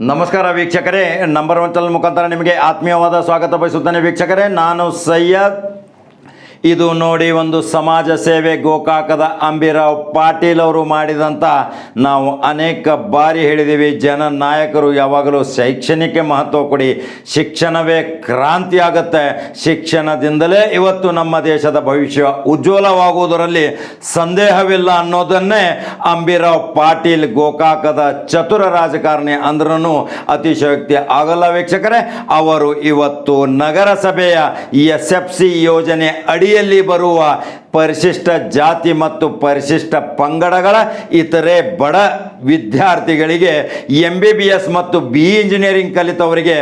ನಮಸ್ಕಾರ ವೀಕ್ಷಕರೇ, number one channel ಮುಖಾಂತರ ನಿಮಗೆ ಆತ್ಮೀಯವಾದ ಸ್ವಾಗತ ಬಯಸುತ್ತೇನೆ. ವೀಕ್ಷಕರೇ, ನಾನು ಸೈಯದ್. ಇದು ನೋಡಿ ಒಂದು ಸಮಾಜ ಸೇವೆ ಗೋಕಾಕದ ಅಂಬಿರಾವ್ ಪಾಟೀಲ್ ಅವರು ಮಾಡಿದಂಥ, ನಾವು ಅನೇಕ ಬಾರಿ ಹೇಳಿದ್ದೀವಿ, ಜನನಾಯಕರು ಯಾವಾಗಲೂ ಶೈಕ್ಷಣಿಕ ಮಹತ್ವ ಕೊಡಿ, ಶಿಕ್ಷಣವೇ ಕ್ರಾಂತಿ ಆಗುತ್ತೆ, ಶಿಕ್ಷಣದಿಂದಲೇ ಇವತ್ತು ನಮ್ಮ ದೇಶದ ಭವಿಷ್ಯ ಉಜ್ವಲವಾಗುವುದರಲ್ಲಿ ಸಂದೇಹವಿಲ್ಲ ಅನ್ನೋದನ್ನೇ ಅಂಬಿರಾವ್ ಪಾಟೀಲ್ ಗೋಕಾಕದ ಚತುರ ರಾಜಕಾರಣಿ ಅಂದ್ರೂ ಅತಿಶಯೋಕ್ತಿ ಆಗಲ್ಲ ವೀಕ್ಷಕರೇ. ಅವರು ಇವತ್ತು ನಗರಸಭೆಯ SFC ಯೋಜನೆ ಅಡಿಯಲ್ಲಿ ಬರುವ ಪರಿಶಿಷ್ಟ ಜಾತಿ ಮತ್ತು ಪರಿಶಿಷ್ಟ ಪಂಗಡಗಳ ಇತರೆ ಬಡ ವಿದ್ಯಾರ್ಥಿಗಳಿಗೆ MBBS ಮತ್ತು BE ಇಂಜಿನಿಯರಿಂಗ್ ಕಲಿತವರಿಗೆ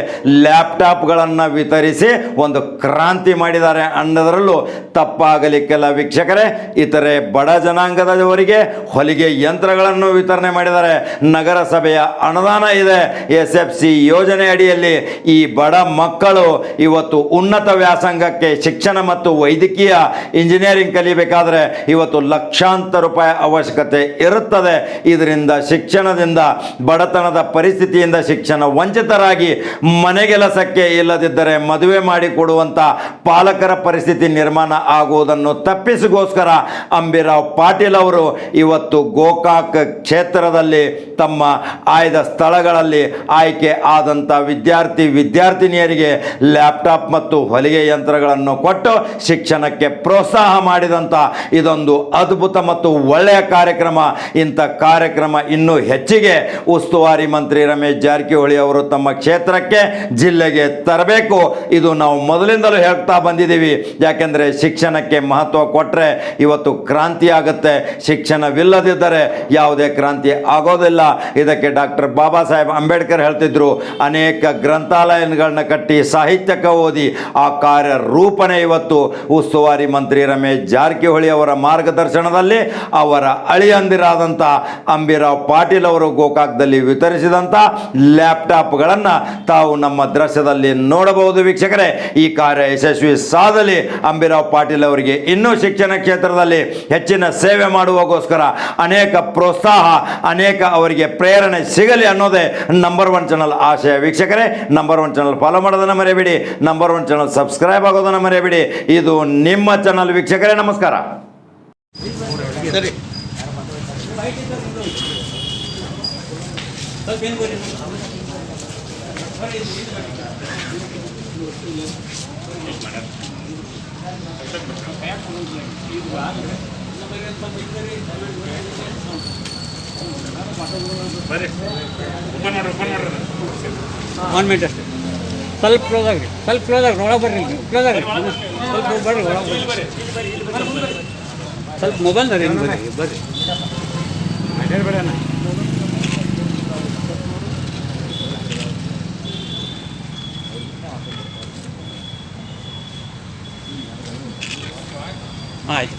ಲ್ಯಾಪ್ಟಾಪ್ಗಳನ್ನು ವಿತರಿಸಿ ಒಂದು ಕ್ರಾಂತಿ ಮಾಡಿದ್ದಾರೆ ಅನ್ನೋದರಲ್ಲೂ ತಪ್ಪಾಗಲಿಕ್ಕೆಲ್ಲ ವೀಕ್ಷಕರೇ. ಇತರೆ ಬಡ ಜನಾಂಗದವರಿಗೆ ಹೊಲಿಗೆ ಯಂತ್ರಗಳನ್ನು ವಿತರಣೆ ಮಾಡಿದ್ದಾರೆ. ನಗರಸಭೆಯ ಅನುದಾನ ಇದೆ. SFC ಯೋಜನೆ ಅಡಿಯಲ್ಲಿ ಈ ಬಡ ಮಕ್ಕಳು ಇವತ್ತು ಉನ್ನತ ವ್ಯಾಸಂಗಕ್ಕೆ ಶಿಕ್ಷಣ ಮತ್ತು ವೈದ್ಯಕೀಯ ಇಂಜಿನಿಯರಿಂಗ್ ಕಲಿಬೇಕಾದ್ರೆ ಇವತ್ತು ಲಕ್ಷಾಂತರ ರೂಪಾಯಿ ಅವಶ್ಯಕತೆ ಇರುತ್ತದೆ. ಇದರಿಂದ ಶಿಕ್ಷಣದಿಂದ, ಬಡತನದ ಪರಿಸ್ಥಿತಿಯಿಂದ ಶಿಕ್ಷಣ ವಂಚಿತರಾಗಿ ಮನೆಗೆಲಸಕ್ಕೆ ಇಲ್ಲದಿದ್ದರೆ ಮದುವೆ ಮಾಡಿಕೊಡುವಂಥ ಪಾಲಕರ ಪರಿಸ್ಥಿತಿ ನಿರ್ಮಾಣ ಆಗುವುದನ್ನು ತಪ್ಪಿಸಿಗೋಸ್ಕರ ಅಂಬಿರಾವ್ ಪಾಟೀಲ್ ಅವರು ಇವತ್ತು ಗೋಕಾಕ್ ಕ್ಷೇತ್ರದಲ್ಲಿ ತಮ್ಮ ಆಯ್ದ ಸ್ಥಳಗಳಲ್ಲಿ ಆಯ್ಕೆ ಆದಂಥ ವಿದ್ಯಾರ್ಥಿನಿಯರಿಗೆ ಲ್ಯಾಪ್ಟಾಪ್ ಮತ್ತು ಹೊಲಿಗೆ ಯಂತ್ರಗಳನ್ನು ಕೊಟ್ಟು ಶಿಕ್ಷಣಕ್ಕೆ ಪ್ರೋತ್ಸಾಹ ಮಾಡಿದಂಥ ಇದೊಂದು ಅದ್ಭುತ ಮತ್ತು ಒಳ್ಳೆಯ ಕಾರ್ಯಕ್ರಮ. ಇಂಥ ಕಾರ್ಯಕ್ರಮ ಇನ್ನೂ ಹೆಚ್ಚಿಗೆ ಉಸ್ತುವಾರಿ ಮಂತ್ರಿ ರಮೇಶ್ ಜಾರಕಿಹೊಳಿ ಅವರು ತಮ್ಮ ಕ್ಷೇತ್ರಕ್ಕೆ, ಜಿಲ್ಲೆಗೆ ತರಬೇಕು. ಇದು ನಾವು ಮೊದಲಿಂದಲೂ ಹೇಳ್ತಾ ಬಂದಿದ್ದೀವಿ. ಯಾಕೆಂದರೆ ಶಿಕ್ಷಣಕ್ಕೆ ಮಹತ್ವ ಕೊಟ್ಟರೆ ಇವತ್ತು ಕ್ರಾಂತಿ ಆಗುತ್ತೆ. ಶಿಕ್ಷಣವಿಲ್ಲದಿದ್ದರೆ ಯಾವುದೇ ಕ್ರಾಂತಿ ಆಗೋದಿಲ್ಲ. ಇದಕ್ಕೆ ಡಾಕ್ಟರ್ ಬಾಬಾ ಸಾಹೇಬ್ ಅಂಬೇಡ್ಕರ್ ಹೇಳ್ತಿದ್ರು, ಅನೇಕ ಗ್ರಂಥಾಲಯಗಳನ್ನ ಕಟ್ಟಿ ಸಾಹಿತ್ಯಕ್ಕೆ ಓದಿ ಆ ಕಾರ್ಯ ರೂಪಣೆ ಇವತ್ತು ಉಸ್ತುವಾರಿ ಮಂತ್ರಿ ರಮೇಶ್ ಜಾರಕಿಹೊಳಿ ಅವರ ಮಾರ್ಗದರ್ಶನದಲ್ಲಿ ಅವರ ಅಳಿಯಂದಿರಾದಂಥ ಅಂಬಿರಾವ್ ಪಾಟೀಲ್ ಅವರು ಗೋಕಾಕದಲ್ಲಿ ವಿತರಿಸಿದಂಥ ಲ್ಯಾಪ್ಟಾಪ್ಗಳನ್ನು ತಾವು ನಮ್ಮ ದೃಶ್ಯದಲ್ಲಿ ನೋಡಬಹುದು ವೀಕ್ಷಕರೇ. ಈ ಕಾರ್ಯ ಯಶಸ್ವಿ ಸಾಧಲಿ. ಅಂಬಿರಾವ್ ಪಾಟೀಲ್ ಅವರಿಗೆ ಇನ್ನೂ ಶಿಕ್ಷಣ ಕ್ಷೇತ್ರದಲ್ಲಿ ಹೆಚ್ಚಿನ ಸೇವೆ ಮಾಡುವಗೋಸ್ಕರ ಅನೇಕ ಪ್ರೋತ್ಸಾಹ, ಅನೇಕ ಅವರಿಗೆ ಪ್ರೇರಣೆ ಸಿಗಲಿ ಅನ್ನೋದೇ ನಂಬರ್ ಒನ್ ಚಾನಲ್ ಆಶಯ ವೀಕ್ಷಕರೇ. ನಂಬರ್ ಒನ್ ಚಾನಲ್ ಫಾಲೋ ಮಾಡೋದನ್ನು ಮರೆಯಬೇಡಿ. ನಂಬರ್ ಒನ್ ಚಾನಲ್ ಸಬ್ಸ್ಕ್ರೈಬ್ ಆಗೋದನ್ನು ಮರೆಯಬೇಡಿ. ಇದು ನಿಮ್ಮ ಚಾನಲ್ ವೀಕ್ಷಕರೇ. ನಮಸ್ಕಾರ. ಸರಿ. ಒನ್ ಮಿನಿಟ್ ಅಷ್ಟೇ. ಸ್ವಲ್ಪ ಕ್ಲೋಸ್ ಆಗ್ರಿ, ಸ್ವಲ್ಪ ಕ್ಲೋಸ್ ಆಗ್ರಿ, ಒಳಗೆ ಬರ್ರಿ, ಕ್ಲೋಸ್ ಆಗ್ರಿ, ಸ್ವಲ್ಪ ಬರ್ರಿ, ಒಳಗೆ ಬರ್ರಿ, ಸ್ವಲ್ಪ ಮೊಬೈಲ್ ಬರ್ರಿ, ಬರ್ರಿ ಬೇಡ. ಆಯ್ತು.